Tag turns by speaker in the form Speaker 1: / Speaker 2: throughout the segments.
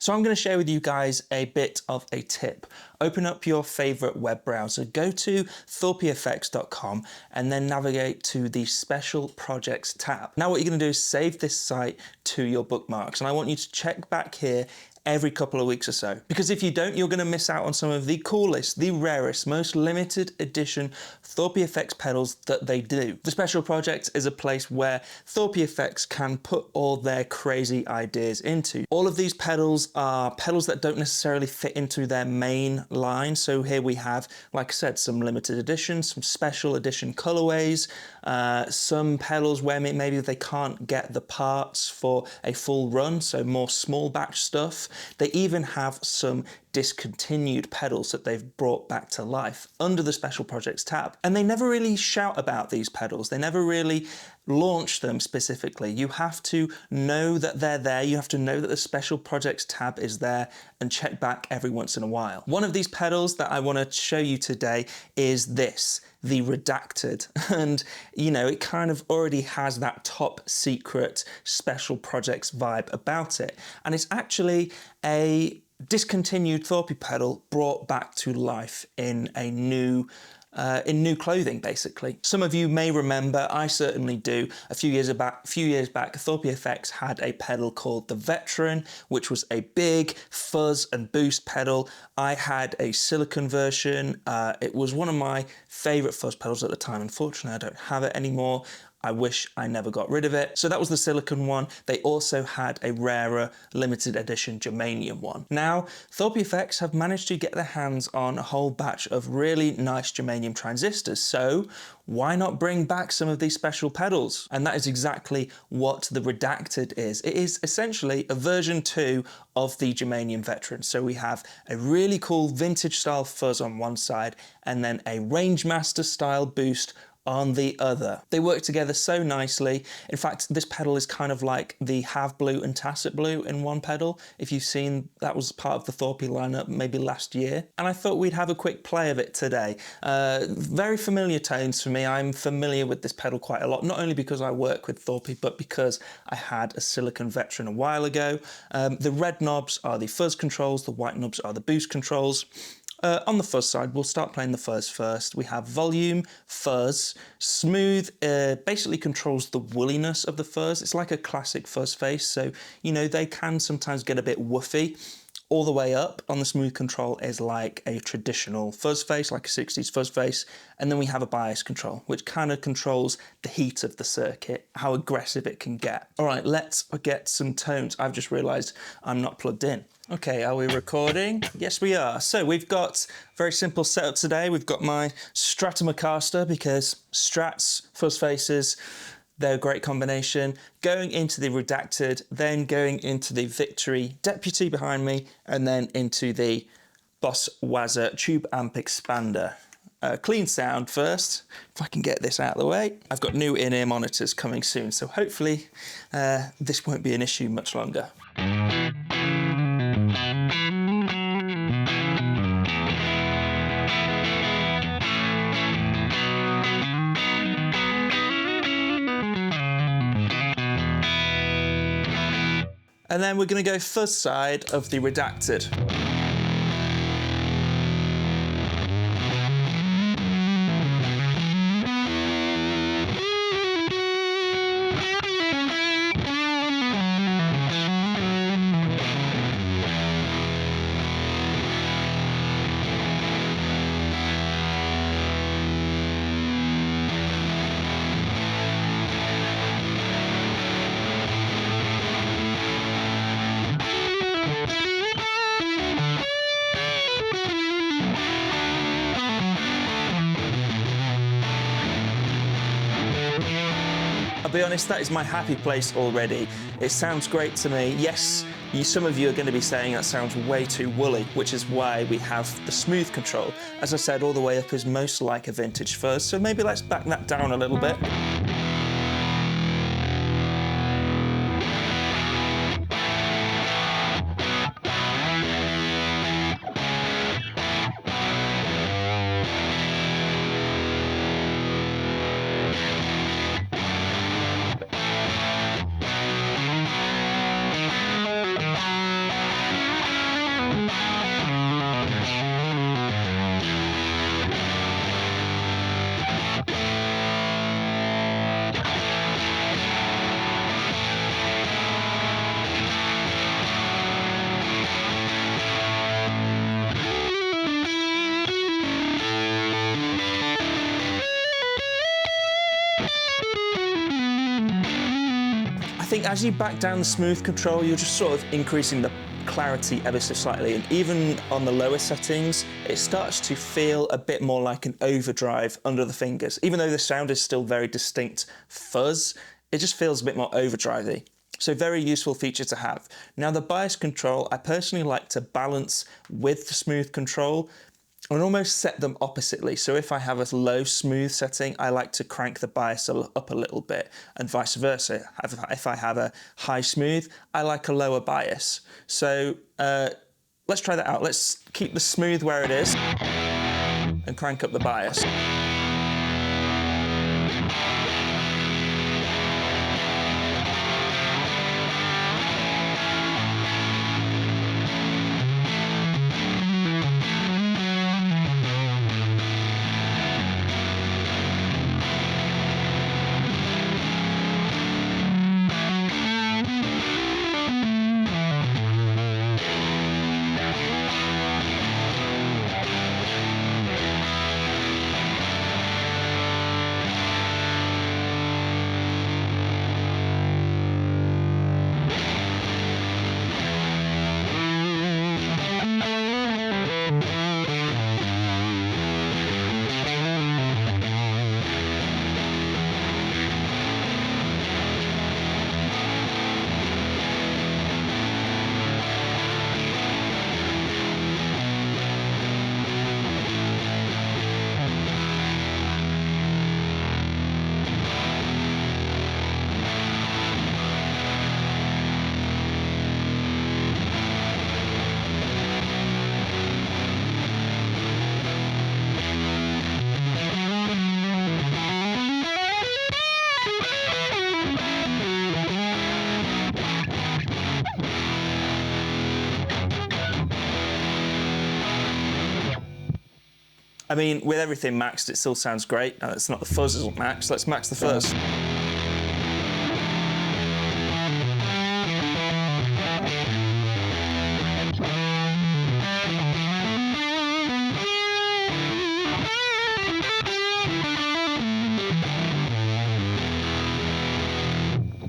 Speaker 1: So I'm going to share with you guys a bit of a tip. Open up your favorite web browser, go to thorpyfx.com and then navigate to the Special Projects tab. Now what you're going to do is save this site to your bookmarks, and I want you to check back here every couple of weeks or so. Because if you don't, you're going to miss out on some of the coolest, the rarest, most limited edition Thorpy FX pedals that they do. The Special Projects is a place where Thorpy FX can put all their crazy ideas into. All of these pedals are pedals that don't necessarily fit into their main line. So here we have, like I said, some limited editions, some special edition colorways, some pedals where maybe they can't get the parts for a full run, so more small batch stuff. They even have some discontinued pedals that they've brought back to life under the Special Projects tab. And they never really shout about these pedals. They never really launch them specifically. You have to know that they're there. You have to know that the Special Projects tab is there and check back every once in a while. One of these pedals that I want to show you today is this, the Redacted. And you know, it kind of already has that top secret Special Projects vibe about it. And it's actually a discontinued Thorpy pedal brought back to life in a new clothing, basically. Some of you may remember, I certainly do, a few years back, Thorpy FX had a pedal called the Veteran, which was a big fuzz and boost pedal. I had a silicone version. It was one of my favorite fuzz pedals at the time. Unfortunately, I don't have it anymore. I wish I never got rid of it. So that was the silicone one. They also had a rarer limited edition germanium one. Now, Thorpy FX have managed to get their hands on a whole batch of really nice germanium transistors. So why not bring back some of these special pedals? And that is exactly what the Redacted is. It is essentially a version 2 of the germanium Veteran. So we have a really cool vintage style fuzz on one side and then a Rangemaster style boost on the other. They work together so nicely. In fact, this pedal is kind of like the Have Blue and Tacit Blue in one pedal. If you've seen, that was part of the Thorpy lineup maybe last year. And I thought we'd have a quick play of it today. Very familiar tones for me. I'm familiar with this pedal quite a lot, not only because I work with Thorpy, but because I had a silicone Veteran a while ago. The red knobs are the fuzz controls, the white knobs are the boost controls. On the fuzz side, we'll start playing the fuzz first. We have volume, fuzz, smooth, basically controls the woolliness of the fuzz. It's like a classic fuzz face, so you know they can sometimes get a bit woofy. All the way up on the smooth control is like a traditional fuzz face, like a 60s fuzz face. And then we have a bias control, which kind of controls the heat of the circuit, how aggressive it can get. All right, let's get some tones. I've just realized I'm not plugged in. Okay, are we recording? Yes, we are. So we've got a very simple setup today. We've got my Stratocaster, because Strats, fuzz faces, they're a great combination. Going into the Redacted, then going into the Victory Deputy behind me, and then into the Boss Waza Tube Amp Expander. Clean sound first, if I can get this out of the way. I've got new in-ear monitors coming soon, so hopefully this won't be an issue much longer. And then we're going to go fuzz side of the Redacted. I'll be honest, that is my happy place already. It sounds great to me. Yes, some of you are going to be saying that sounds way too woolly, which is why we have the smooth control. As I said, all the way up is most like a vintage fuzz, so maybe let's back that down a little bit. think as you back down the smooth control, you're just sort of increasing the clarity ever so slightly, and even on the lower settings, it starts to feel a bit more like an overdrive under the fingers. Even though the sound is still very distinct fuzz, it just feels a bit more overdrivey. So very useful feature to have. Now the bias control, I personally like to balance with the smooth control and almost set them oppositely. So if I have a low smooth setting, I like to crank the bias up a little bit, and vice versa. If I have a high smooth, I like a lower bias. So let's try that out. Let's keep the smooth where it is and crank up the bias. I mean, with everything maxed, it still sounds great. It's not the fuzz isn't maxed. Let's max the fuzz.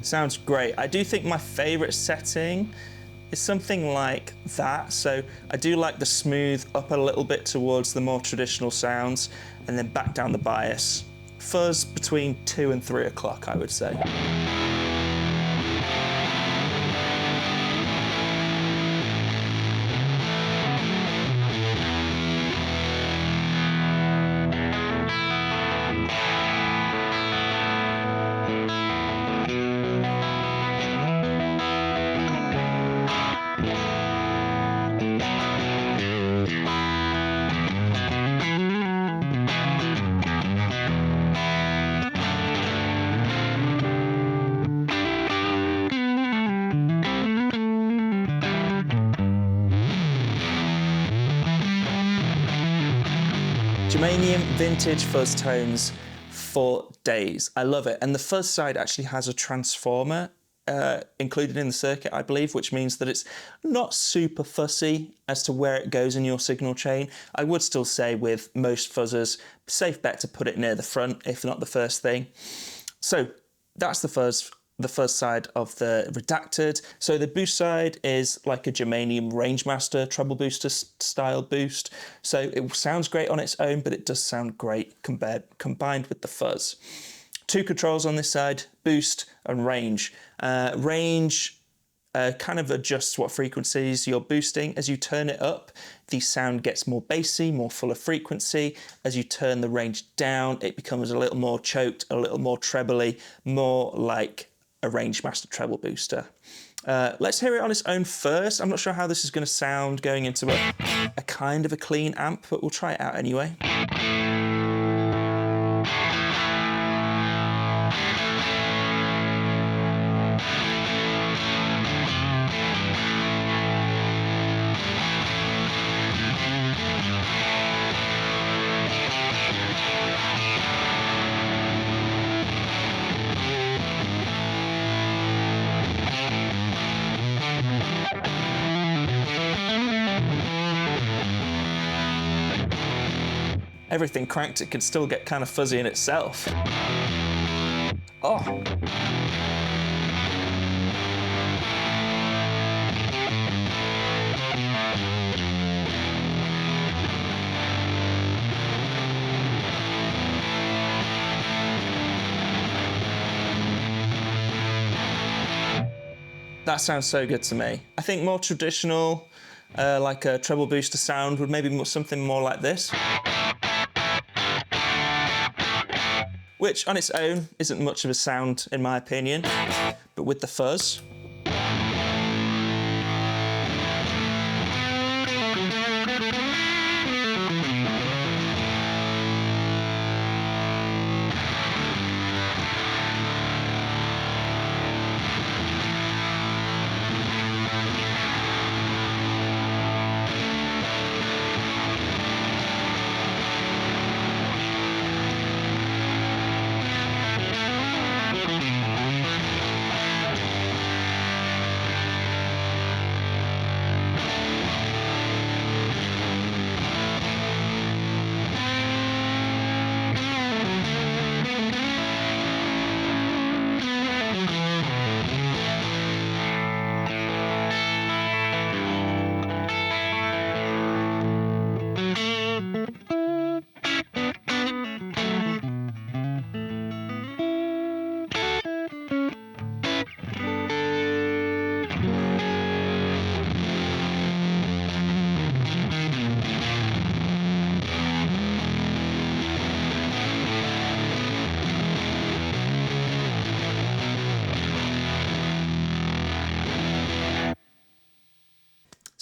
Speaker 1: Sounds great. I do think my favorite setting is something like that. So I do like the smooth up a little bit towards the more traditional sounds and then back down the bias. Fuzz between 2 and 3 o'clock, I would say. Germanium vintage fuzz tones for days. I love it. And the fuzz side actually has a transformer included in the circuit, I believe, which means that it's not super fussy as to where it goes in your signal chain. I would still say with most fuzzers, safe bet to put it near the front, if not the first thing. So that's the fuzz side of the Redacted. So the boost side is like a Germanium Rangemaster treble booster style boost. So it sounds great on its own, but it does sound great combined with the fuzz. 2 controls on this side, boost and range. Range kind of adjusts what frequencies you're boosting. As you turn it up, the sound gets more bassy, more full of frequency. As you turn the range down, it becomes a little more choked, a little more trebly, more like a Rangemaster treble booster. Let's hear it on its own first. I'm not sure how this is going to sound going into a kind of a clean amp, but we'll try it out anyway. Everything cranked, it can still get kind of fuzzy in itself. Oh. That sounds so good to me. I think more traditional, like a treble booster sound would maybe be something more like this. Which on its own isn't much of a sound in my opinion, but with the fuzz.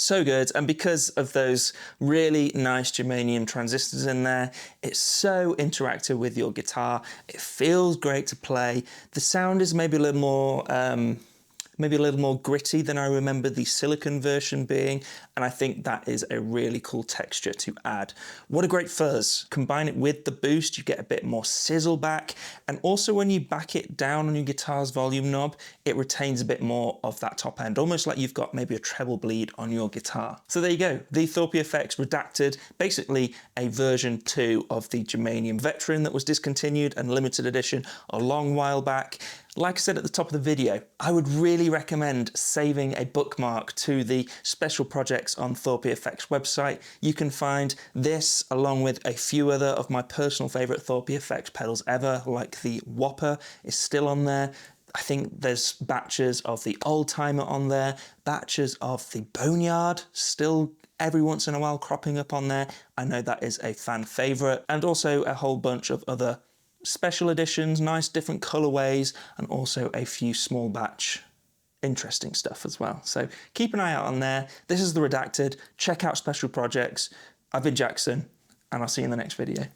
Speaker 1: So good, and because of those really nice germanium transistors in there, it's so interactive with your guitar. It feels great to play. The sound is maybe a little more gritty than I remember the silicon version being, and I think that is a really cool texture to add. What a great fuzz. Combine it with the boost, you get a bit more sizzle back, and also when you back it down on your guitar's volume knob, it retains a bit more of that top end, almost like you've got maybe a treble bleed on your guitar. So there you go, the Thorpy FX Redacted, basically a version 2 of the Germanium Veteran that was discontinued and limited edition a long while back. Like I said at the top of the video, I would really recommend saving a bookmark to the special projects on Thorpy FX website. You can find this along with a few other of my personal favourite Thorpy FX pedals ever, like the Whopper is still on there. I think there's batches of the Old Timer on there, batches of the Boneyard still every once in a while cropping up on there. I know that is a fan favourite, and also a whole bunch of other special editions, nice different colorways, and also a few small batch interesting stuff as well. So keep an eye out on there. This is the Redacted. Check out special projects. I've been Jackson, and I'll see you in the next video.